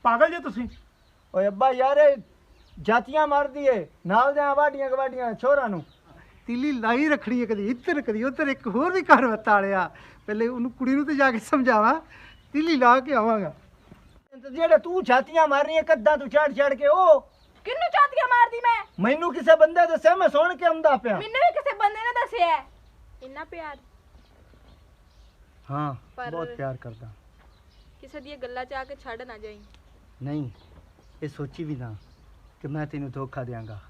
ਪਾਗਲ ਜੇ ਤੁਸੀਂ। ਓਏ ਅੱਬਾ ਯਾਰ ਇਹ ਜਾਤੀਆਂ ਮਾਰਦੀ ਏ ਨਾਲ ਦੇ ਵਾਡੀਆਂ ਗਵਾਡੀਆਂ ਛੋਰਾਂ ਨੂੰ। ਤੀਲੀ ਲਾਈ ਰੱਖਣੀ ਹੈ, ਕਦੀ ਇੱਧਰ ਕਦੀ ਉੱਧਰ। ਇੱਕ ਹੋਰ ਵੀ ਘਰ ਵਤਾਲਿਆ, ਪਹਿਲੇ ਉਹਨੂੰ ਕੁੜੀ ਨੂੰ ਤੇ ਜਾ ਕੇ ਸਮਝਾਵਾਂ, ਤੀਲੀ ਲਾ ਕੇ ਆਵਾਂਗਾ। ਜਿਹੜੇ ਤੂੰ ਛਾਤੀਆਂ ਮਾਰਨੀਆਂ ਕੱਦਾਂ ਤੂੰ ਚੜ ਕੇ ਉਹ ਕਿੰਨੂੰ ਚਾਤੀਆਂ ਮਾਰਦੀ ਮੈਂ? ਮੈਨੂੰ ਕਿਸੇ ਬੰਦੇ ਦੱਸਿਆ, ਮੈਂ ਸੁਣ ਕੇ ਆਉਂਦਾ ਪਿਆ। ਮੈਨੂੰ ਵੀ ਕਿਸੇ ਬੰਦੇ ਨੇ ਦੱਸਿਆ ਹੈ। ਇੰਨਾ ਪਿਆਰ ਹਾਂ ਪਰ- ਬਹੁਤ ਪਿਆਰ ਕਰਦਾ। ਕਿਸੇ ਦੀਆਂ ਗੱਲਾਂ 'ਚ ਆ ਕੇ ਛੱਡ ਨਾ ਜਾਈਂ। ਨਹੀਂ ਇਹ ਸੋਚੀ ਵੀ ਨਾ ਕਿ ਮੈਂ ਤੈਨੂੰ ਧੋਖਾ ਦਿਆਂਗਾ।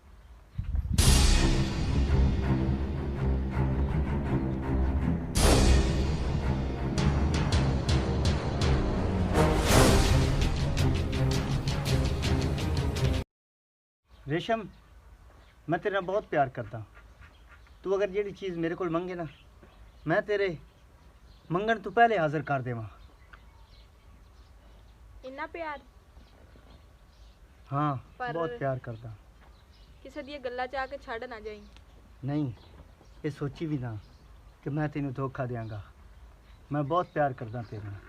रेशम मैं तेरे नाल बहुत प्यार करता। तू अगर जेड़ी चीज़ मेरे को मंगे ना मैं तेरे मंगण तो पहले हाजिर कर देवां। ਇੰਨਾ ਪਿਆਰ हाँ पर- बहुत प्यार करता। ਕਿਸੇ ਦੀਆਂ ਗੱਲਾਂ 'ਚ ਆ ਕੇ ਛੱਡ ਨਾ ਜਾਈਂ। नहीं ये सोची भी ना कि मैं तेनू धोखा देंगा। मैं बहुत प्यार करता तेरे नाल।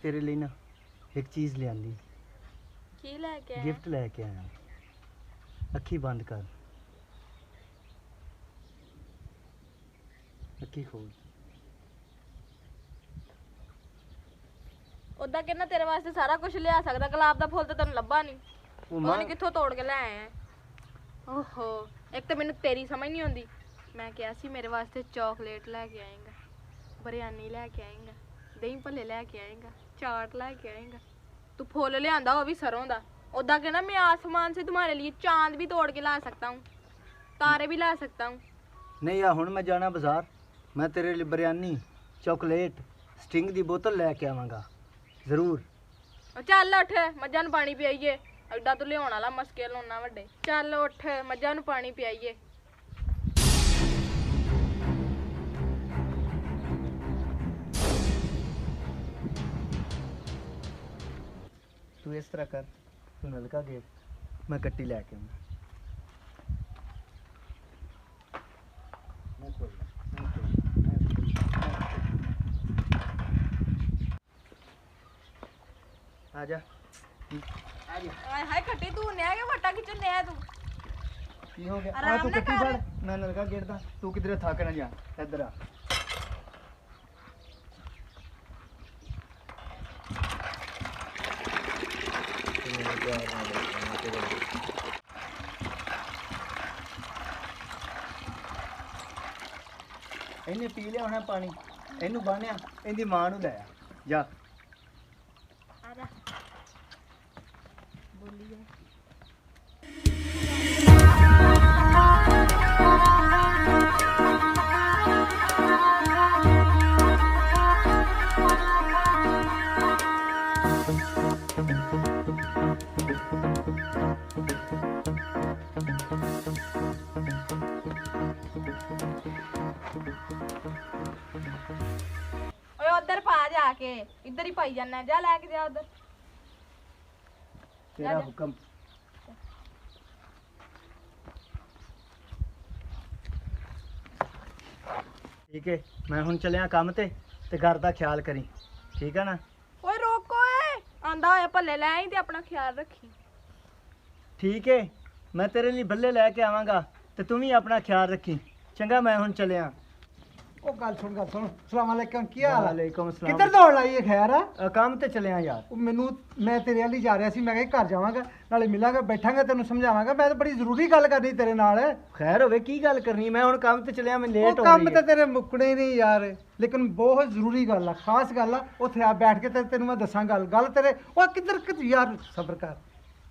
तेरे लिए ना एक चीज़ ले आंदी, ਕੀ ਲੈ ਕੇ ਆਇਆ? गिफ्ट लेके आया। अखी बंद कर, अखी खोल। ਉਦਾਂ ਕਹਿੰਦਾ ਤੇਰੇ ਵਾਸਤੇ ਸਾਰਾ ਕੁਝ ਲਿਆ ਸਕਦਾ, ਗੁਲਾਬ ਦਾ ਫੁੱਲ ਤਾਂ ਤੈਨੂੰ ਲੱਭਾ ਨਹੀਂ। वो ਪਤਾ मां ਨਹੀਂ ਕਿੱਥੋਂ ਤੋੜ ਕੇ ਲੈ ਆਇਆ ਹੈ। ਓਹੋ, ਇੱਕ ਤਾਂ ਮੈਨੂੰ ਤੇਰੀ ਸਮਝ ਨਹੀਂ ਆਉਂਦੀ। ਮੈਂ ਕਿਹਾ ਸੀ ਮੇਰੇ ਵਾਸਤੇ ਚਾਕਲੇਟ ਲੈ ਕੇ ਆਏਗਾ, ਬਿਰਿਆਨੀ ਲੈ ਕੇ ਆਏਗਾ, ਦਹੀਂ ਭੱਲੇ ਲੈ ਕੇ ਆਏਗਾ, ਚਾਟ ਲੈ के आएगा। तू फूल लियांदा वो भी सरों दा। उदा कहना मैं आसमान से तुम्हारे लिए चांद भी तोड़ के ला सकता हूँ, तारे भी ला सकता हूँ। नहीं यार हुण मैं जाना बाजार, मैं तेरे लिए बिरयानी चॉकलेट स्टिंग दी बोतल लेके आवांगा जरूर। चल उठ, मझां नूं पानी पियाइए। एडा तू लियाउण वाला मस्के लाउणा वड्डे। चल उठ, मझां नूं पानी पियाइए। तू इस तरह कर, तू नलका गेट, मैं कट्टी लेके आऊंगा। आजा हाय हाय खट्टी तू ने आगे वट्टा खिचन ने तू। की हो गया? आराम तू ना कट्टी कर। फड़, मैं नलका गेटदा। तू किधरे थक ना जा, इधर आ। ਇਹਨੇ ਪੀ ਲਿਆ ਹੋਣਾ ਪਾਣੀ, ਇਹਨੂੰ ਬਾਣਿਆ, ਇਹਦੀ ਮਾਂ ਨੂੰ ਲੈ ਆ ਜਾ। आजा बोलिए। ओए उधर पा जाके, इधर ही पाई जाना। जा लेके जा उधर। तेरा जा। हुक्म। ठीक है मैं हुण चलिया काम ते घर दा ख्याल करी, ठीक है ना? ओए रोको ए, आंदा होया भल्ले ले आई ते अपना ख्याल रखी। ठीक है मैं तेरे लिए भल्ले लेके आवांगा ते तू भी अपना ख्याल रखी। चंगा मैं हुण चलिया। ਉਹ ਗੱਲ ਸੁਣ। ਸਲਾਮ ਅਲੈਕਮ, ਕੀ ਹਾਲ ਹੈ? वालेकुम अस्सलाम। ਕਿੱਧਰ ਦੌੜ ਲਾਈ ਹੈ? ਖੈਰ ਆ? काम ते चलिया यार। ਉਹ ਮੈਨੂੰ, ਮੈਂ ਤੇਰੇ ਵੱਲ ਹੀ ਜਾ ਰਿਹਾ ਸੀ। ਮੈਂ ਕਿਹਾ ਘਰ ਜਾਵਾਂਗਾ, ਨਾਲੇ ਮਿਲਾਂਗਾ, ਬੈਠਾਂਗਾ, ਤੈਨੂੰ ਸਮਝਾਵਾਂਗਾ। ਮੈਂ ਤਾਂ ਬੜੀ ਜ਼ਰੂਰੀ ਗੱਲ ਕਰਨੀ ਤੇਰੇ ਨਾਲ। खैर होवे की गल करनी, मैं हुण काम ते चलिया, मैं लेट ਉਹ हो ਕੰਮ रही ਤਾਂ है। ਤੇਰੇ ਮੁੱਕਣੇ ਨਹੀਂ ਯਾਰ, ਲੇਕਿਨ ਬਹੁਤ ਜ਼ਰੂਰੀ ਗੱਲ ਆ, ਖਾਸ ਗੱਲ ਆ। ਉੱਥੇ ਆ ਬੈਠ ਕੇ ਤੇ ਤੈਨੂੰ ਮੈਂ ਦੱਸਾਂ ਗੱਲ ਤੇਰੇ। ਉਹ ਕਿੱਧਰ ਯਾਰ, ਸਬਰ ਕਰ,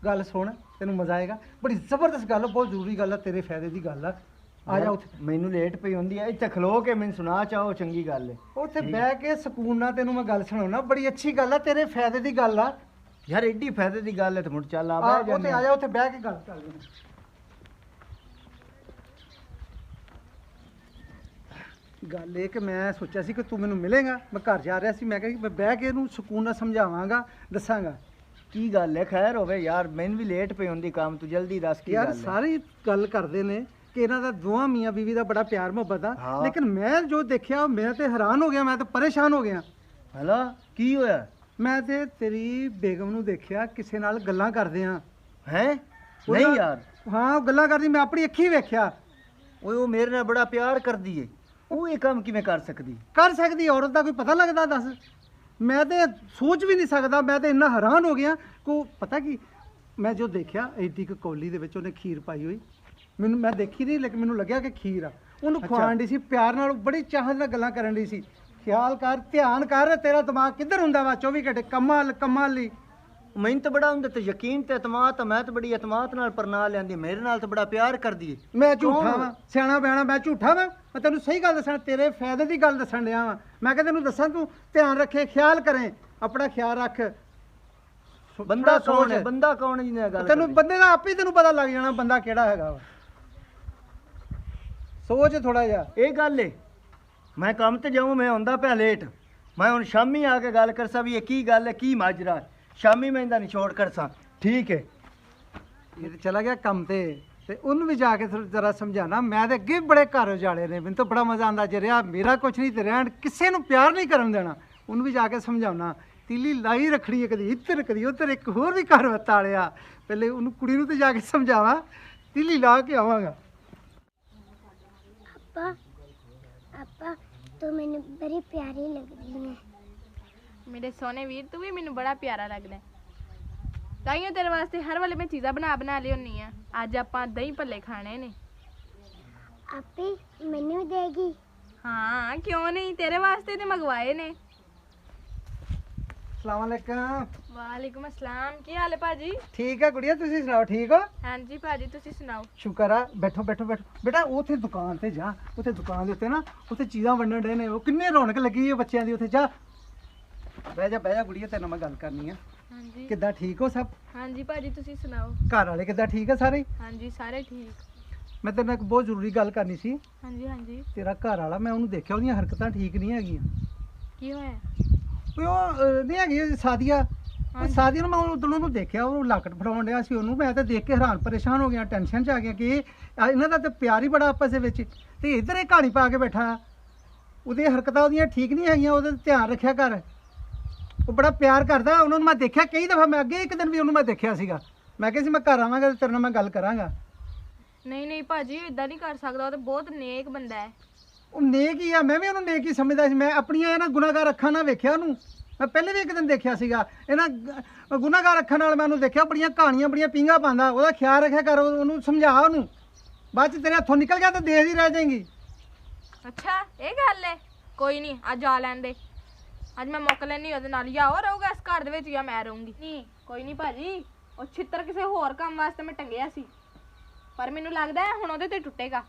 ਗੱਲ ਸੁਣ, ਤੈਨੂੰ ਮਜ਼ਾ ਆਏਗਾ। ਬੜੀ ਜ਼ਬਰਦਸਤ ਗੱਲ ਆ, ਬਹੁਤ ਜ਼ਰੂਰੀ ਗੱਲ ਆ, ਤੇਰੇ ਫਾਇਦੇ ਦੀ ਗੱਲ ਆ। ਆ ਜਾ ਉੱਥੇ। ਮੈਨੂੰ ਲੇਟ ਪਈ ਹੁੰਦੀ ਹੈ, ਇੱਥੇ ਖਲੋ ਕੇ ਮੈਨੂੰ ਸੁਣਾ ਚਾਹੋ, ਚੰਗੀ ਗੱਲ ਹੈ। ਉੱਥੇ ਬਹਿ ਕੇ ਸਕੂਨ ਨਾਲ ਤੈਨੂੰ ਮੈਂ ਗੱਲ ਸੁਣਾਉਣਾ, ਬੜੀ ਅੱਛੀ ਗੱਲ ਆ, ਤੇਰੇ ਫਾਇਦੇ ਦੀ ਗੱਲ ਆ। ਯਾਰ ਐਡੀ ਫਾਇਦੇ ਦੀ ਗੱਲ ਹੈ ਤੇ ਮੁੜ ਚੱਲ ਆ ਆ ਬਹਿ ਉੱਥੇ ਜਾਂਦੇ ਆ ਆ। ਜਾ, ਉੱਥੇ ਬਹਿ ਕੇ ਗੱਲ ਕਰ ਲੈਂਦੇ। ਗੱਲ ਇਹ ਕਿ ਮੈਂ ਸੋਚਿਆ ਸੀ ਕਿ ਤੂੰ ਮੈਨੂੰ ਮਿਲੇਗਾ, ਮੈਂ ਘਰ ਜਾ ਰਿਹਾ ਸੀ। ਮੈਂ ਕਿਹਾ ਕਿ ਮੈਂ ਬਹਿ ਕੇ ਇਹਨੂੰ ਸਕੂਨ ਨਾਲ ਸਮਝਾਵਾਂਗਾ, ਦੱਸਾਂਗਾ। ਕੀ ਗੱਲ ਹੈ? ਖੈਰ ਹੋਵੇ ਯਾਰ, ਮੈਨੂੰ ਵੀ ਲੇਟ ਪਈ ਹੁੰਦੀ ਕੰਮ, ਤੂੰ ਜਲਦੀ ਦੱਸ ਕੀ ਯਾਰ ਗੱਲ ਹੈ। ਸਾਰੀ ਗੱਲ ਕਰਦੇ ਨੇ ਕਿ ਇਹਨਾਂ ਦਾ ਦੋਵਾਂ ਮੀਆਂ ਬੀਵੀ ਦਾ ਬੜਾ ਪਿਆਰ ਮੁਹੱਬਤ ਆ, ਹਾਂ। ਲੇਕਿਨ ਮੈਂ ਜੋ ਦੇਖਿਆ ਮੈਂ ਤੇ ਹੈਰਾਨ ਹੋ ਗਿਆ, ਮੈਂ ਤਾਂ ਪਰੇਸ਼ਾਨ ਹੋ ਗਿਆ। ਹਲਾ ਕੀ ਹੋਇਆ ਮੈਂ ਤੇ ਤੇਰੀ ਬੇਗਮ ਨੂੰ ਦੇਖਿਆ ਕਿਸੇ ਨਾਲ ਗੱਲਾਂ ਕਰਦੇ ਆ। ਹੈ? ਨਹੀਂ ਯਾਰ, ਹਾਂ ਉਹ ਗੱਲਾਂ ਕਰਦੀ, ਮੈਂ ਆਪਣੀ ਅੱਖੀਂ ਵੇਖਿਆ। ਓਏ ਉਹ ਮੇਰੇ ਨਾਲ ਬੜਾ ਪਿਆਰ ਕਰਦੀ ਏ, ਉਹ ਇਹ ਕੰਮ ਕਿਵੇਂ ਕਰ ਸਕਦੀ? ਕਰ ਸਕਦੀ ਔਰਤ ਦਾ ਕੋਈ ਪਤਾ ਲੱਗਦਾ ਦੱਸ? ਮੈਂ ਤੇ ਸੋਚ ਵੀ ਨਹੀਂ ਸਕਦਾ, ਮੈਂ ਤੇ ਇੰਨਾ ਹੈਰਾਨ ਹੋ ਗਿਆ ਕੋ ਪਤਾ ਕੀ ਮੈਂ ਜੋ ਦੇਖਿਆ ਐਡੀ ਕੁ ਕੌਲੀ ਦੇ ਵਿੱਚ ਉਹਨੇ ਖੀਰ ਪਾਈ ਹੋਈ, ਮੈਨੂੰ ਮੈਂ ਦੇਖੀ ਨਹੀਂ ਲੇਕਿਨ ਮੈਨੂੰ ਲੱਗਿਆ ਕਿ ਖੀਰ ਆ, ਉਹਨੂੰ ਅੱਛਾ। ਖਵਾਉਣ ਦੀ ਸੀ ਪਿਆਰ ਨਾਲ, ਬੜੀ ਚਾਹਤ ਨਾਲ ਗੱਲਾਂ ਕਰਨ ਦੀ ਸੀ। ਖਿਆਲ ਕਰ, ਧਿਆਨ ਕਰ, ਤੇਰਾ ਦਿਮਾਗ ਕਿੱਧਰ ਹੁੰਦਾ ਵਾ 24 ਘੰਟੇ ਕੰਮਾਂ ਲਈ। ਮੈਨੂੰ ਤਾਂ ਬੜਾ ਉਹਦੇ ਤੇ ਯਕੀਨ ਤੇ ਇਤਮਾਦ ਆ, ਮੈਂ ਤਾਂ ਬੜੀ ਇਤਮਾਦ ਨਾਲ ਪਰਨਾ ਲੈਂਦੀ, ਮੇਰੇ ਨਾਲ ਤਾਂ ਬੜਾ ਪਿਆਰ ਕਰਦੀ ਏ। ਮੈਂ ਝੂਠਾ ਕੌਣ? ਵਾਂ ਸਿਆਣਾ ਬਿਆਣਾ, ਮੈਂ ਝੂਠਾ ਵਾਂ? ਮੈਂ ਤੈਨੂੰ ਸਹੀ ਗੱਲ ਦੱਸਣ, ਤੇਰੇ ਫਾਇਦੇ ਦੀ ਗੱਲ ਦੱਸਣ ਡਿਆ ਵਾਂ। ਮੈਂ ਕਿ ਤੈਨੂੰ ਦੱਸਾਂ, ਤੂੰ ਧਿਆਨ ਰੱਖੇ, ਖਿਆਲ ਕਰੇ, ਆਪਣਾ ਖਿਆਲ ਰੱਖ। ਬੰਦਾ ਥੋੜ੍ਹਾ ਕੌਣ ਹੈ? ਸੋਚ। ਬੰਦਾ ਕੌਣ ਜਿਹਨੇ ਇਹ ਗੱਲ ਤੈਨੂੰ ਕਰਦੀ? ਬੰਦੇ ਦਾ ਆਪੇ ਤੈਨੂੰ ਪਤਾ ਲੱਗ ਜਾਣਾ ਬੰਦਾ ਕਿਹੜਾ ਹੈਗਾ ਵਾ। ਸੋਚ ਥੋੜਾ ਜਿਹਾ। ਇਹ ਗੱਲ ਏ, ਮੈਂ ਕੰਮ ਤੇ ਜਾਊਂ, ਮੈਂ ਆਉਂਦਾ ਪਿਆ ਲੇਟ, ਮੈਂ ਹੁਣ ਸ਼ਾਮੀ ਆ ਕੇ ਗੱਲ ਕਰਸਾਂ ਵੀ ਇਹ ਕੀ ਗੱਲ ਹੈ, ਕੀ ਮਾਜਰਾ। ਸ਼ਾਮੀ ਮੈਂ ਇਹਦਾ ਨਿਚੋੜ ਕਰਸਾਂ, ਠੀਕ ਹੈ? ਇਹ ਤੇ ਚਲਾ ਗਿਆ ਕੰਮ ਤੇ ਉਹਨੂੰ ਵੀ ਜਾ ਕੇ ਜ਼ਰਾ ਸਮਝਾਣਾ। ਮੈਂ ਤੇ ਅੱਗੇ ਵੀ ਬੜੇ ਘਰ ਉਜਾੜੇ ਨੇ, ਮੈਨੂੰ ਤਾਂ ਬੜਾ ਮਜ਼ਾ ਆਉਂਦਾ ਜੇ ਰਿਹਾ ਮੇਰਾ ਕੁਛ ਨਹੀਂ ਤੇ ਰਹਿਣ, ਕਿਸੇ ਨੂੰ ਪਿਆਰ ਨਹੀਂ ਕਰਨ ਦੇਣਾ। ਉਹਨੂੰ ਵੀ ਜਾ ਕੇ ਸਮਝਾਉਣਾ, ਤੀਲੀ ਲਾਈ ਰੱਖਣੀ ਹੈ, ਕਦੀ ਇੱਧਰ ਕਦੀ ਉੱਧਰ, ਇੱਕ ਹੋਰ ਵੀ ਘਰ ਵਤਾਲਿਆ। ਪਹਿਲੇ ਉਹਨੂੰ ਕੁੜੀ ਨੂੰ ਤੇ ਜਾ ਕੇ ਸਮਝਾਵਾਂ, ਤੀਲੀ ਲਾ ਕੇ ਆਵਾਂਗਾ। ਆਪਾ ਆਪਾ ਤੂੰ ਮੈਨੂੰ ਬੜੀ ਪਿਆਰੀ ਲੱਗਦੀ ਹੈ। ਮੇਰੇ ਸੋਹਣੇ ਵੀਰ, ਤੂੰ ਵੀ ਮੈਨੂੰ ਬੜਾ ਪਿਆਰਾ ਲੱਗਦਾ। ਤਾਈਓ ਤੇਰੇ ਵਾਸਤੇ ਹਰ ਵੇਲੇ ਮੈਂ ਚੀਜ਼ਾਂ ਬਣਾ ਲਈ ਹੁੰਨੀ ਆ। ਅੱਜ ਆਪਾਂ ਦਹੀਂ ਭੱਲੇ ਖਾਣੇ ਨੇ। ਆਪੀ ਮੈਨੂੰ ਵੀ ਦੇਗੀ? ਹਾਂ ਕਿਉਂ ਨਹੀਂ, ਤੇਰੇ ਵਾਸਤੇ ਤੇ ਮੰਗਵਾਏ ਨੇ। ਅਸਲਾਮ ਵਾਲੇਕਮ। ਵਾਲੇਕੁਮ ਅਸਲਾਮ, ਕੀ ਹਾਲ ਹੈ ਭਾਜੀ? ਠੀਕ ਹੈ ਗੁੜੀਆ, ਤੁਸੀਂ ਸੁਣਾਓ, ਠੀਕ ਹੋ? ਹਾਂਜੀ ਭਾਜੀ, ਤੁਸੀਂ ਸੁਣਾਓ? ਸ਼ੁਕਰ ਆ। ਬੈਠੋ ਬੈਠੋ ਬੈਠੋ ਬੇਟਾ, ਉੱਥੇ ਦੁਕਾਨ ਤੇ ਜਾ, ਉੱਥੇ ਦੁਕਾਨ ਦੇ ਉੱਤੇ ਨਾ ਉੱਥੇ ਚੀਜ਼ਾਂ ਵੰਡਣ ਡੇ ਨੇ, ਉਹ ਕਿੰਨੇ ਰੌਣਕ ਲੱਗੀ ਹੈ ਬੱਚਿਆਂ ਦੀ, ਉੱਥੇ ਜਾ। ਬਹਿ ਜਾ ਗੁੜੀਆ, ਤੇਰੇ ਨਾਲ ਮੈਂ ਗੱਲ ਕਰਨੀ ਆ। ਹਾਂਜੀ ਕਿੱਦਾਂ, ਠੀਕ ਹੋ ਸਭ? ਹਾਂਜੀ ਭਾਜੀ, ਤੁਸੀਂ ਸੁਣਾਓ? ਘਰ ਵਾਲੇ ਕਿੱਦਾਂ, ਠੀਕ ਹੈ ਸਾਰੇ? ਹਾਂਜੀ ਸਾਰੇ ਠੀਕ। ਮੈਂ ਤੇਰੇ ਨਾਲ ਇੱਕ ਬਹੁਤ ਜ਼ਰੂਰੀ ਗੱਲ ਕਰਨੀ ਸੀ। ਹਾਂਜੀ ਹਾਂਜੀ, ਤੇਰਾ ਘਰ ਵਾਲਾ, ਮੈਂ ਉਹਨੂੰ ਦੇਖਿਆ, ਉਹਦੀਆਂ ਹਰਕਤਾਂ ਠੀਕ ਨਹੀਂ ਹੈਗੀਆਂ। ਕੀ ਹੋਇਆ? ਉਹ ਨਹੀਂ ਹੈਗੀ ਸਾਦੀਆ, ਉਹ ਸਾਦੀਆ ਨੂੰ ਮੈਂ ਉਦੋਂ ਨੂੰ ਦੇਖਿਆ, ਉਹ ਲਾਕਟ ਫੜਾਉਣ ਡਿਆ ਸੀ ਉਹਨੂੰ, ਮੈਂ ਤਾਂ ਦੇਖ ਕੇ ਹੈਰਾਨ ਪਰੇਸ਼ਾਨ ਹੋ ਗਿਆ, ਟੈਨਸ਼ਨ 'ਚ ਆ ਗਿਆ ਕਿ ਇਹਨਾਂ ਦਾ ਤਾਂ ਪਿਆਰ ਹੀ ਬੜਾ ਆਪਸ ਦੇ ਵਿੱਚ, ਤੇ ਇੱਧਰ ਇਹ ਕਹਾਣੀ ਪਾ ਕੇ ਬੈਠਾ। ਉਹਦੀਆਂ ਹਰਕਤਾਂ ਉਹਦੀਆਂ ਠੀਕ ਨਹੀਂ ਹੈਗੀਆਂ, ਉਹਦਾ ਧਿਆਨ ਰੱਖਿਆ ਕਰ। ਉਹ ਬੜਾ ਪਿਆਰ ਕਰਦਾ, ਉਹਨਾਂ ਨੂੰ ਮੈਂ ਦੇਖਿਆ ਕਈ ਦਫਾ, ਮੈਂ ਅੱਗੇ ਇੱਕ ਦਿਨ ਵੀ ਉਹਨੂੰ ਮੈਂ ਦੇਖਿਆ ਸੀਗਾ। ਮੈਂ ਕਿਹਾ ਸੀ ਮੈਂ ਘਰ ਆਵਾਂਗਾ ਤੇ ਤੇਰੇ ਨਾਲ ਮੈਂ ਗੱਲ ਕਰਾਂਗਾ। ਨਹੀਂ ਨਹੀਂ ਭਾਜੀ, ਇਦਾਂ ਨਹੀਂ ਕਰ ਸਕਦਾ, ਉਹ ਤਾਂ ਬਹੁਤ ਨੇਕ ਬੰਦਾ ਹੈ। ਉਹ ਨੇਕ ਹੀ ਆ, ਮੈਂ ਵੀ ਉਹਨੂੰ ਨੇਕ ਹੀ ਸਮਝਦਾ ਸੀ। ਮੈਂ ਆਪਣੀਆਂ ਇਹਨਾਂ ਗੁਨਾਹਗਾਰ ਅੱਖਾਂ ਨਾਲ ਵੇਖਿਆ ਉਹਨੂੰ, ਮੈਂ ਪਹਿਲੇ ਵੀ ਇੱਕ ਦਿਨ ਦੇਖਿਆ ਸੀਗਾ। ਇਹਨਾਂ ਗੁਨਾਹਗਾਰ ਅੱਖਾਂ ਨਾਲ ਮੈਂ ਉਹਨੂੰ ਦੇਖਿਆ, ਬੜੀਆਂ ਕਹਾਣੀਆਂ ਬੜੀਆਂ ਪੀਂਘਾਂ ਪਾਉਂਦਾ। ਉਹਦਾ ਖਿਆਲ ਰੱਖਿਆ ਕਰ, ਉਹਨੂੰ ਸਮਝਾ, ਉਹਨੂੰ ਬਾਅਦ 'ਚ ਤੇਰੇ ਹੱਥੋਂ ਨਿਕਲ ਗਿਆ ਤਾਂ ਦੇਖ ਹੀ ਰਹਿ ਜਾਏਗੀ। ਅੱਛਾ ਇਹ ਗੱਲ ਹੈ, ਕੋਈ ਨਹੀਂ, ਅੱਜ ਆ ਲੈਣ ਦੇ, ਅੱਜ ਮੈਂ ਮੁੱਕ ਲੈਣੀ ਉਹਦੇ ਨਾਲ, ਜਾਂ ਉਹ ਰਹੂਗਾ ਇਸ ਘਰ ਦੇ ਵਿੱਚ ਜਾਂ ਮੈਂ ਰਹੂੰਗੀ। ਨਹੀਂ ਕੋਈ ਨਹੀਂ ਭਾਜੀ, ਉਹ ਛਿੱਤਰ ਕਿਸੇ ਹੋਰ ਕੰਮ ਵਾਸਤੇ ਮੈਂ ਟੰਗਿਆ ਸੀ, ਪਰ ਮੈਨੂੰ ਲੱਗਦਾ ਹੈ ਹੁਣ ਉਹਦੇ ਤੇ ਟੁੱਟੇਗਾ।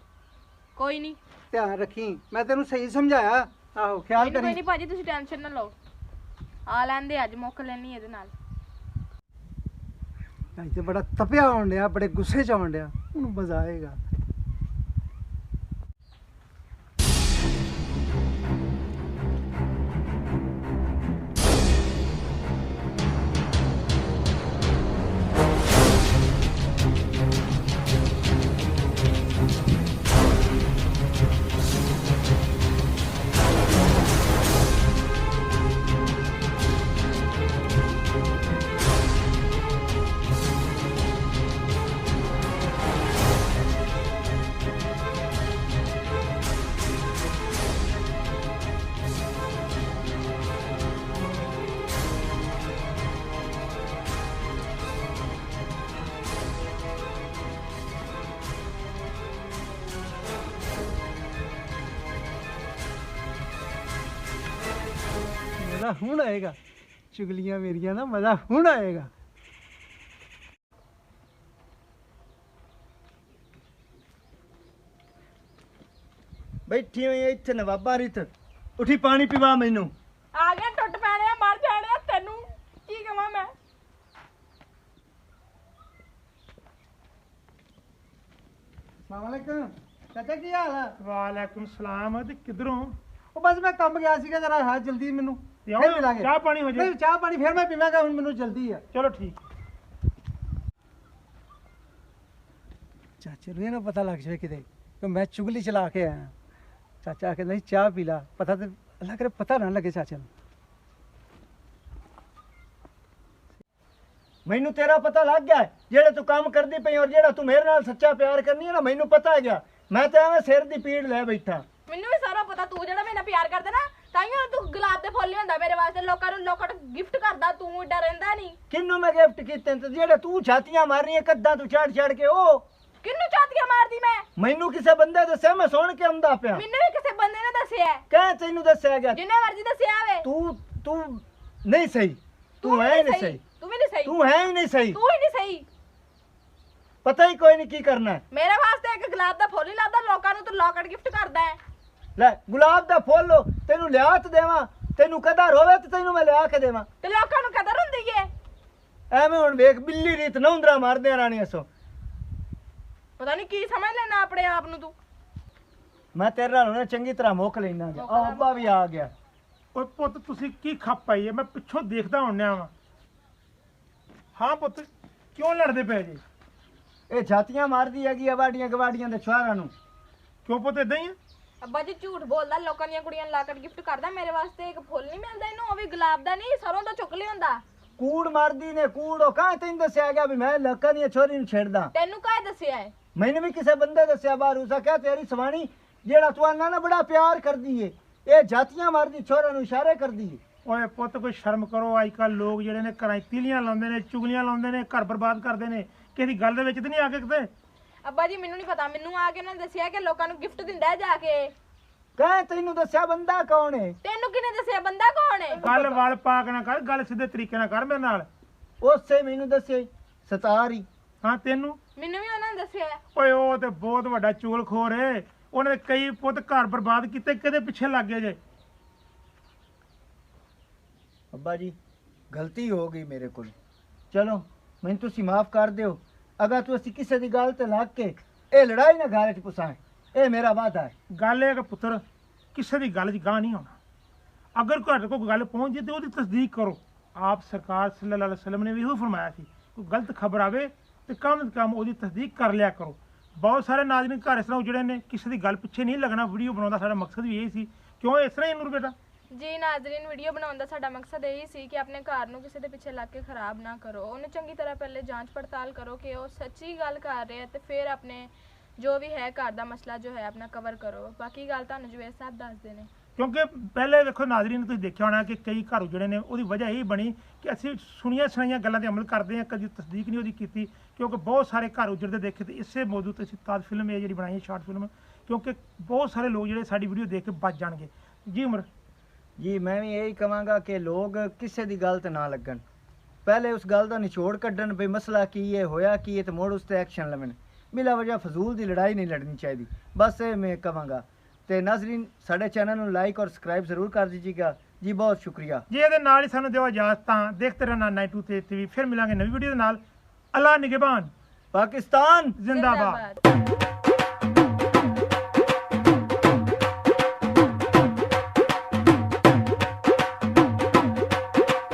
ਕੋਈ ਨਹੀਂ, ਧਿਆਨ ਰੱਖੀ, ਮੈਂ ਤੈਨੂੰ ਸਹੀ ਸਮਝਾਇਆ। ਆਹੋ ਖਿਆਲ ਕੋਈ ਕਰੀ। ਨਹੀਂ ਭਾਜੀ, ਤੁਸੀਂ ਟੈਨਸ਼ਨ ਨਾ ਲਓ, ਆ ਲੈਂਦੇ, ਅੱਜ ਮੁੱਕ ਲੈਣੀ ਇਹਦੇ ਨਾਲ। ਅੱਜ ਤੇ ਬੜਾ ਤਪਿਆ ਹੋਣ ਡਿਆ, ਬੜੇ ਗੁੱਸੇ 'ਚ ਆਉਣ ਡਿਆ, ਉਹਨੂੰ ਮਜ਼ਾ ਆਏਗਾ। ਮਜ਼ਾ ਹੁਣ ਆਏਗਾ, ਚੁਗਲੀਆਂ ਮੇਰੀਆਂ ਨਾ, ਮਜ਼ਾ ਹੁਣ ਆਏਗਾ। ਬੈਠੀ ਹੋਈ ਐ ਇੱਥੇ ਨਵਾਬਾ ਰਿਤ, ਉਠੀ ਪਾਣੀ ਪਿਵਾ ਮੈਨੂੰ। ਆ ਗਿਆ, ਟੁੱਟ ਪੈਣੇ ਆ, ਮਰ ਜਾਣੇ ਆ, ਤੈਨੂੰ ਕੀ ਕਵਾਂ ਮੈਂ। ਅਸਲਾਮ ਵਾਲੇਕਮ ਚਾਚਾ, ਕੀ ਹਾਲ ਆ? ਵਾਲੇਕੁਮ ਸਲਾਮ। ਤੇ ਕਿਧਰੋਂ? ਉਹ ਬਸ ਮੈਂ ਕੰਮ ਗਿਆ ਸੀਗਾ, ਜਰਾ ਹੈ ਜਲਦੀ ਮੈਨੂੰ, ਤੇ ਆਓ, ਫਿਰ ਮਿਲਾਂਗੇ। ਚਾਹ ਪਾਣੀ ਹੋ ਜਾਏ। ਨਹੀਂ ਚਾਹ ਪਾਣੀ ਫਿਰ ਮੈਂ ਪੀਵਾਂਗਾ, ਹੁਣ ਮੈਨੂੰ ਜਲਦੀ ਆ। ਚਲੋ ਠੀਕ। ਚਾਚੇ ਨੂੰ ਇਹ ਨਾ ਪਤਾ ਲੱਗ ਜਾਵੇ ਕਿਤੇ ਕਿ ਮੈਂ ਚੁਗਲੀ ਚਲਾ ਕੇ ਆਇਆ। ਚਾਚਾ ਕਹਿੰਦਾ ਸੀ ਚਾਹ ਪੀ ਲਾ, ਪਤਾ ਤੇ ਅੱਲਾ ਕਰੇ ਪਤਾ ਨਾ ਲੱਗੇ ਚਾਚੇ ਨੂੰ। ਮੈਨੂੰ ਤੇਰਾ ਪਤਾ ਲੱਗ ਗਿਆ ਹੈ, ਜਿਹੜੇ ਤੂੰ ਕੰਮ ਕਰਦੀ ਪਈ ਔਰ ਜਿਹੜਾ ਤੂੰ ਮੇਰੇ ਨਾਲ ਸੱਚਾ ਪਿਆਰ ਕਰਨੀ ਹੈ ਨਾ, ਮੈਨੂੰ ਪਤਾ ਹੈ ਗਿਆ। ਮੈਂ ਤਾਂ ਐਵੇਂ ਸਿਰ ਦੀ ਪੀੜ ਲੈ ਬੈਠਾ। ਮੈਨੂੰ ਵੀ ਸਾਰਾ ਪਤਾ, ਤੂੰ ਜਿਹੜਾ ਮੇਰੇ ਨਾਲ ਪਿਆਰ ਕਰਦਾ ਨਾ, ਤਾਈਓ ਤੂੰ ਗੁਲਾਬ ਦੇ ਫੁੱਲ ਲਿਆਂਦਾ ਮੇਰੇ ਵਾਸਤੇ, ਲੋਕਾਂ ਨੂੰ ਗਿਫਟ ਕਰਦਾ, ਤੂੰ ਏਡਾ ਰਹਿੰਦਾ ਨਹੀਂ। ਕਿੰਨੂੰ ਮੈਂ ਗਿਫਟ ਕੀਤੇ ਤੇ ਜਿਹੜੇ ਤੂੰ ਛਾਤੀਆਂ ਮਾਰਨੀਆਂ ਕੱਦਾਂ ਤੂੰ ਚੜ ਕੇ ਉਹ ਕਿੰਨੂੰ ਚਾਤੀਆਂ ਮਾਰਦੀ ਮੈਂ? ਮੈਨੂੰ ਕਿਸੇ ਬੰਦੇ ਦੱਸਿਆ, ਮੈਂ ਸੁਣ ਕੇ ਆਉਂਦਾ ਪਿਆ। ਮੈਨੂੰ ਵੀ ਕਿਸੇ ਬੰਦੇ ਨੇ ਦੱਸਿਆ ਹੈ। ਕਹਿ ਤੈਨੂੰ ਦੱਸਿਆ ਗਿਆ? ਜਿੰਨੇ ਮਰਜ਼ੀ ਦੱਸਿਆ ਹੋਵੇ। ਤੂੰ ਨਹੀਂ ਸਹੀ, ਤੂੰ ਹੈ ਨਹੀਂ ਸਹੀ, ਤੂੰ ਵੀ ਨਹੀਂ ਸਹੀ, ਤੂੰ ਹੈ ਹੀ ਨਹੀਂ ਸਹੀ, ਤੂੰ ਹੀ ਨਹੀਂ ਸਹੀ। ਪਤਾ ਹੀ ਕੋਈ ਨਹੀਂ ਕੀ ਕਰਨਾ ਹੈ। ਮੇਰੇ ਵਾਸਤੇ ਇੱਕ ਗੁਲਾਬ ਦਾ ਫੁੱਲ ਹੀ ਲੱਭਦਾ, ਲੋਕਾਂ ਨੂੰ ਤੂੰ ਲੋਕਟ ਗਿਫਟ ਕਰਦਾ ਹੈ। ਲੈ ਗੁਲਾਬ ਦਾ ਫੁੱਲ ਤੈਨੂੰ ਲਿਆ ਤੇ ਦੇਵਾਂ, ਤੈਨੂੰ ਕਦਰ ਹੋਵੇ ਤੇ ਤੈਨੂੰ ਮੈਂ ਲਿਆ ਕੇ ਦੇਵਾਂ। ਤੇ ਲੋਕਾਂ ਨੂੰ ਕਦਰ ਹੁੰਦੀ ਏ। ਐਵੇਂ ਹੁਣ ਵੇਖ ਬਿੱਲੀ ਰੀਤ ਨੌਂਦਰਾ ਮਾਰਦੇ ਆ ਰਾਣੀ ਅਸੋ। ਪਤਾ ਨਹੀਂ ਕੀ ਸਮਝ ਲੈਣਾ ਆਪਣੇ ਆਪ ਨੂੰ ਤੂੰ। ਮੈਂ ਤੇਰੇ ਨਾਲ ਹੁਣ ਚੰਗੀ ਤਰ੍ਹਾਂ ਮੁੱਕ ਲੈਣਾ। ਆ ਅੱਬਾ ਵੀ ਆ ਗਿਆ। ਓਏ ਪੁੱਤ ਤੁਸੀਂ ਕੀ ਖੱਪ ਪਾਈ ਹੈ? ਮੈਂ ਪਿੱਛੋਂ ਦੇਖਦਾ ਹੁੰਨਿਆ ਵਾਂ। ਹਾਂ ਪੁੱਤ, ਕਿਉਂ ਲੜਦੇ ਪਏ ਜੀ? ਇਹ ਛਾਤੀਆਂ ਮਾਰਦੀ ਹੈਗੀ ਆਵਾਡੀਆਂ ਗਵਾਡੀਆਂ ਦੇ ਛੁਆਰਾਂ ਨੂੰ। ਕਿਉਂ ਪੁੱਤ ਇਦਾਂ ਹੀ ਹੈ? ਅੱਬਾ ਜੀ ਝੂਠ ਬੋਲਦਾ, ਲੋਕਾਂ ਦੀਆਂ ਕੁੜੀਆਂ ਨੂੰ ਲਾਕਟ ਗਿਫਟ ਕਰਦਾ, ਮੇਰੇ ਵਾਸਤੇ ਇੱਕ ਫੁੱਲ ਨਹੀਂ ਮਿਲਦਾ ਇਹਨੂੰ, ਉਹ ਵੀ ਗੁਲਾਬ ਦਾ ਨਹੀਂ, ਸਰੋਂ ਦਾ ਚੁੱਕ ਲਿਆਉਂਦਾ। ਕੂੜ ਮਾਰਦੀ ਨੇ ਕੂੜ। ਉਹ ਕਹਾਂ ਤੈਨੂੰ ਦੱਸਿਆ ਗਿਆ ਵੀ ਮੈਂ ਲੋਕਾਂ ਦੀਆਂ ਛੋਰੀ ਨੂੰ ਛੇੜਦਾ? ਤੈਨੂੰ ਕਾਹ ਦੱਸਿਆ ਹੈ? ਮੈਨੂੰ ਵੀ ਕਿਸੇ ਬੰਦੇ ਦੱਸਿਆ ਬਾਹਰ। ਉਸਾ ਕਿਹਾ ਤੇਰੀ ਸਵਾਣੀ ਜਿਹੜਾ ਤੂੰ ਆਨਾ ਨਾ ਬੜਾ ਪਿਆਰ ਕਰਦੀ ਏ, ਇਹ ਜਾਤੀਆਂ ਮਾਰਦੀ ਛੋਰਾਂ ਨੂੰ ਇਸ਼ਾਰੇ ਕਰਦੀ ਏ। ਓਏ ਪੁੱਤ ਕੋਈ ਸ਼ਰਮ ਕਰੋ। ਅੱਜ ਕੱਲ ਲੋਕ ਜਿਹੜੇ ਨੇ ਘਰਾਂ 'ਚ ਤੀਲੀਆਂ ਲਾਉਂਦੇ ਨੇ, ਚੁਗਲੀਆਂ ਲਾਉਂਦੇ ਨੇ, ਘਰ ਬਰਬਾਦ ਕਰਦੇ ਨੇ। ਕਿਸੇ ਦੀ ਗੱਲ ਦੇ ਵਿੱਚ ਤੇ ਨਹੀਂ ਆ ਕੇ ਕਿਤੇ? ਅੱਬਾ ਜੀ ਮੈਨੂੰ ਨਹੀਂ ਪਤਾ, ਮੈਨੂੰ ਆ ਕੇ ਉਹਨਾਂ ਨੇ ਦੱਸਿਆ ਕਿ ਲੋਕਾਂ ਨੂੰ ਗਿਫਟ ਦਿੰਦਾ ਹੈ ਜਾ ਕੇ। ਕਹਾਂ ਤੈਨੂੰ ਦੱਸਿਆ ਬੰਦਾ ਕੌਣ ਏ? ਤੈਨੂੰ ਕਿਹਨੇ ਦੱਸਿਆ ਬੰਦਾ ਕੌਣ ਹੈ? ਗੱਲ ਵਾਲ ਪਾਕ ਨਾ ਕਰ, ਗੱਲ ਸਿੱਧੇ ਤਰੀਕੇ ਨਾਲ ਕਰ ਮੇਰੇ ਨਾਲ। ਉਸੇ ਮੈਨੂੰ ਦੱਸਿਆ ਸਤਾਰ ਹੀ। ਹਾਂ ਤੈਨੂੰ? ਮੈਨੂੰ ਵੀ ਉਹਨਾਂ ਨੇ ਦੱਸਿਆ ਹੈ। ਓਏ ਉਹ ਤੇ ਬਹੁਤ ਵੱਡਾ ਚੁਗਲਖੋਰ ਏ। ਉਹਨੇ ਤੇ ਕਈ ਪੁੱਤ ਘਰ ਬਰਬਾਦ ਕੀਤੇ, ਕਿਹਦੇ ਪਿੱਛੇ ਲੱਗ ਗਏ ਜੇ? ਅੱਬਾ ਜੀ ਗਲਤੀ ਹੋ ਗਈ ਮੇਰੇ ਕੋਲ, ਚਲੋ ਮੈਨੂੰ ਤੁਸੀਂ ਮਾਫ ਕਰ ਦਿਓ। ਅਗਰ ਤੁਸੀਂ ਕਿਸੇ ਦੀ ਗੱਲ ਤੇ ਲੱਗ ਕੇ ਇਹ ਲੜਾਈ ਨਾ ਘਰ 'ਚ ਪੁਸਾਏ, ਇਹ ਮੇਰਾ ਵਾਅਦਾ ਹੈ। ਗੱਲ ਇਹ ਕਿ ਪੁੱਤਰ ਕਿਸੇ ਦੀ ਗੱਲ 'ਚ ਗਾਹ ਨਹੀਂ ਆਉਣਾ। ਅਗਰ ਤੁਹਾਡੇ ਕੋਲ ਗੱਲ ਪਹੁੰਚ ਜੇ ਤੇ ਉਹਦੀ ਤਸਦੀਕ ਕਰੋ। ਆਪ ਸਰਕਾਰ ਸੱਲੱਲਾਹੁ ਅਲੈहि ਵਸੱਲਮ ਨੇ ਵੀ ਇਹੋ ਫਰਮਾਇਆ ਸੀ, ਕੋਈ ਗਲਤ ਖਬਰ ਆਵੇ ਤੇ ਕਮ ਸੇ ਕਮ ਉਹਦੀ ਤਸਦੀਕ ਕਰ ਲਿਆ ਕਰੋ। ਬਹੁਤ ਸਾਰੇ ਨਾਜ਼ਰੀਨ ਘਰ ਇਸ ਤਰ੍ਹਾਂ ਉਜੜੇ ਨੇ, ਕਿਸੇ ਦੀ ਗੱਲ ਪਿੱਛੇ ਨਹੀਂ ਲੱਗਣਾ। ਵੀਡੀਓ ਬਣਾਉਣ ਦਾ ਸਾਡਾ ਮਕਸਦ ਵੀ ਇਹ ਸੀ। ਕਿਉਂ ਇਸ ਤਰ੍ਹਾਂ ਹੀ ਨੂਰ ਬੇਟਾ? ਜੀ ਨਾਜ਼ਰੀਨ, ਵੀਡੀਓ ਬਣਾਉਣ ਦਾ ਸਾਡਾ ਮਕਸਦ ਇਹੀ ਸੀ ਕਿ ਆਪਣੇ ਘਰ ਨੂੰ ਕਿਸੇ ਦੇ ਪਿੱਛੇ ਲੱਗ ਕੇ ਖਰਾਬ ਨਾ ਕਰੋ। ਉਹਨੂੰ ਚੰਗੀ ਤਰ੍ਹਾਂ ਪਹਿਲੇ ਜਾਂਚ ਪੜਤਾਲ ਕਰੋ ਕਿ ਉਹ ਸੱਚੀ ਗੱਲ ਕਰ ਰਿਹਾ ਤੇ ਫਿਰ ਆਪਣੇ ਜੋ ਵੀ ਹੈ ਘਰ ਦਾ ਮਸਲਾ ਜੋ ਹੈ ਆਪਣਾ ਕਵਰ ਕਰੋ। ਬਾਕੀ ਗੱਲ ਤੁਹਾਨੂੰ ਜਵੇਦ ਸਾਹਿਬ ਦੱਸਦੇ ਨੇ। ਕਿਉਂਕਿ ਪਹਿਲੇ ਵੇਖੋ ਨਾਜ਼ਰੀਨ, ਤੁਸੀਂ ਦੇਖਿਆ ਹੋਣਾ ਕਿ ਕਈ ਘਰ ਉਜੜੇ ਨੇ, ਉਹਦੀ ਵਜ੍ਹਾ ਇਹ ਬਣੀ ਕਿ ਅਸੀਂ ਸੁਣੀਆਂ ਸੁਣਾਈਆਂ ਗੱਲਾਂ ਤੇ ਅਮਲ ਕਰਦੇ ਹਾਂ, ਕਦੀ ਤਸਦੀਕ ਨਹੀਂ ਉਹਦੀ ਕੀਤੀ। ਕਿਉਂਕਿ ਬਹੁਤ ਸਾਰੇ ਘਰ ਉਜੜਦੇ ਦੇਖੇ ਤੇ ਇਸੇ ਮੌਜੂ ਤੇ ਅਸੀਂ ਤਾਜ ਫਿਲਮ ਇਹ ਜਿਹੜੀ ਬਣਾਈ ਹੈ, ਸ਼ਾਰਟ ਫਿਲਮ, ਕਿਉਂਕਿ ਬਹੁਤ ਸਾਰੇ ਲੋਕ ਜਿਹੜੇ ਸਾਡੀ ਵੀਡੀਓ ਦੇਖ ਕੇ ਬਚ ਜਾਣਗੇ। ਜੀ ਉਮਰ ਜੀ ਮੈਂ ਵੀ ਇਹੀ ਕਹਾਂਗਾ ਕਿ ਲੋਕ ਕਿਸੇ ਦੀ ਗੱਲ ਤੇ ਨਾ ਲੱਗਣ, ਪਹਿਲੇ ਉਸ ਗੱਲ ਦਾ ਨਿਚੋੜ ਕੱਢਣ ਵੀ ਮਸਲਾ ਕੀ ਹੈ, ਹੋਇਆ ਕੀ ਹੈ, ਤੇ ਮੋੜ ਉਸ ਤੇ ਐਕਸ਼ਨ ਲਵਣ। ਬਿਲਾ ਵਜ੍ਹਾ ਫਜ਼ੂਲ ਦੀ ਲੜਾਈ ਨਹੀਂ ਲੜਨੀ ਚਾਹੀਦੀ। ਬਸ ਇਹ ਮੈਂ ਕਹਾਂਗਾ। ਤੇ ਨਾਜ਼ਰੀਨ ਸਾਡੇ ਚੈਨਲ ਨੂੰ ਲਾਈਕ ਔਰ ਸਬਸਕ੍ਰਾइब ਜ਼ਰੂਰ ਕਰ दीजिएगा ਜੀ। ਬਹੁਤ ਸ਼ੁਕਰੀਆ ਜੀ। ਇਹਦੇ ਨਾਲ ਹੀ ਸਾਨੂੰ ਦਿਓ ਇਜਾਜ਼ਤ। ਤਾਂ ਦੇਖਦੇ ਰਹਿਣਾ 92 ਤੇ TV। ਫਿਰ ਮਿਲਾਂਗੇ ਨਵੀਂ ਵੀਡੀਓ ਦੇ ਨਾਲ। ਅੱਲਾ ਨਿਗਹਿਬਾਨ। ਪਾਕਿਸਤਾਨ ਜ਼ਿੰਦਾਬਾਦ।